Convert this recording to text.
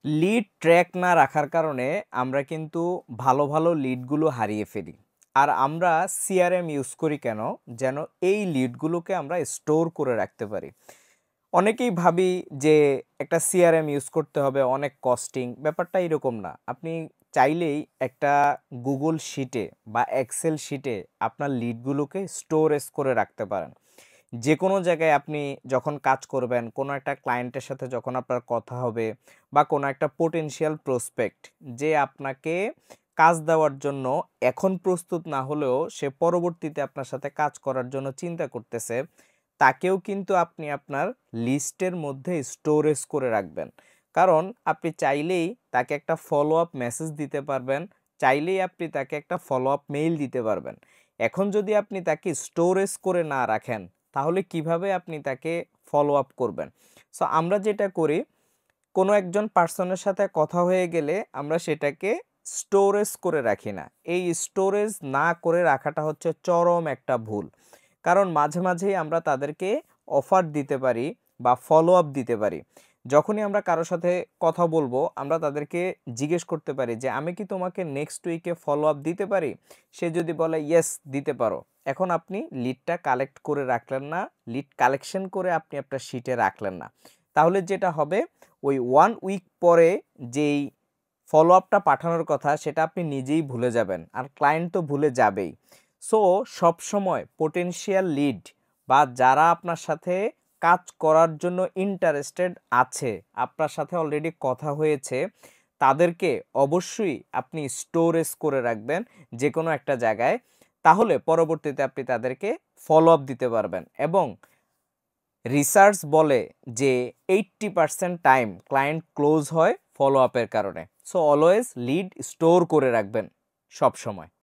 Lead track না রাখার কারণে আমরা কিন্তু ভালো ভালো লিডগুলো হারিয়ে ফেলি। আর আমরা সিআরএম ইউজ করি কেন? যেন এই লিডগুলোকে আমরা স্টোর করে রাখতে পারি। অনেকেই ভাবি যে একটা সিআরএম ইউজ করতে হবে, অনেক কস্টিং। ব্যাপারটা এরকম না। আপনি চাইলেই একটা গুগল শিটে বা এক্সেল শিটে আপনার লিডগুলোকে স্টোরেজ করে রাখতে পারেন। যে কোনো জায়গায় আপনি যখন কাজ করবেন, কোনো একটা ক্লায়েন্টের সাথে যখন আপনার কথা হবে বা কোনো একটা পোটেনশিয়াল প্রসপেক্ট যে আপনাকে কাজ দেওয়ার জন্য এখন প্রস্তুত না হলেও সে পরবর্তীতে আপনার সাথে কাজ করার জন্য চিন্তা করতেছে, তাকেও কিন্তু আপনি আপনার লিস্টের মধ্যে স্টোরেজ করে রাখবেন। কারণ আপনি চাইলেই তাকে একটা ফলো আপ মেসেজ দিতে পারবেন, চাইলেই আপনি তাকে একটা ফলো আপ মেইল দিতে পারবেন। এখন যদি আপনি তাকে স্টোরেজ করে না রাখেন, তাহলে কিভাবে আপনি তাকে ফলো আপ করবেন? সো আমরা যেটা করি, কোনো একজন পার্সনের সাথে কথা হয়ে গেলে আমরা সেটাকে স্টোরেজ করে রাখি না। এই স্টোরেজ না করে রাখাটা হচ্ছে চরম একটা ভুল। কারণ মাঝে মাঝেই আমরা তাদেরকে অফার দিতে পারি বা ফলো আপ দিতে পারি। যখনই আমরা কারোর সাথে কথা বলবো, আমরা তাদেরকে জিজ্ঞেস করতে পারি যে আমি কি তোমাকে নেক্সট উইকে ফলো আপ দিতে পারি? সে যদি বলে ইয়েস দিতে পারো, এখন আপনি লিডটা কালেক্ট করে রাখলেন না, লিড কালেকশন করে আপনি আপনার শিটে রাখলেন না। তাহলে যেটা হবে, ওই 1 উইক পরে যেই ফলো আপটা পাঠানোর কথা সেটা আপনি নিজেই ভুলে যাবেন, আর ক্লায়েন্ট তো ভুলে যাবেই। সো সবসময় পোটেনশিয়াল লিড বা যারা আপনার সাথে কাজ করার জন্য ইন্টারেস্টেড আছে, আপনার সাথে অলরেডি কথা হয়েছে, তাদেরকে অবশ্যই আপনি স্টোরেজ করে রাখবেন যে কোনো একটা জায়গায়। তাহলে পরবর্তীতে আপনি তাদেরকে ফলো আপ দিতে পারবেন। এবং রিসার্চ বলে যে 80% টাইম ক্লায়েন্ট ক্লোজ হয় ফলো আপের কারণে। সো অলওয়েজ লিড স্টোর করে রাখবেন সব সময়।